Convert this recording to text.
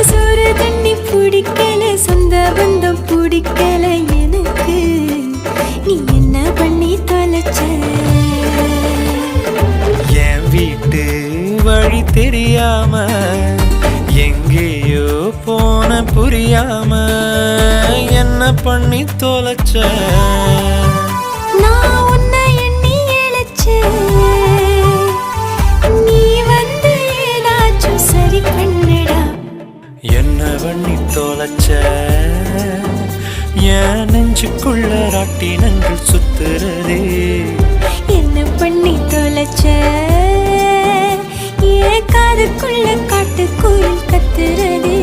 சோறு தண்ணி பிடிக்கல, சொந்த பந்தம் பிடிக்கல எனக்கு. நீ என்ன பண்ணி தொலைச்ச? என் வீட்டு வழி தெரியாம எங்கேயோ போன புரியாம என்ன பண்ணி தொலைச்ச? நான் உன்னை எண்ணி இழைச்சேன், நீ வந்து ஏதாச்சும் சரி பண்ணுடா. என்ன பண்ணி தொலைச்ச? என் நெஞ்சுக்குள்ள ராட்டினங்கள் சுத்துறதே. என்ன பண்ணி தொலைச்ச? ஏன் காதுக்குள்ள காட்டுக்குயில் கத்துறதே.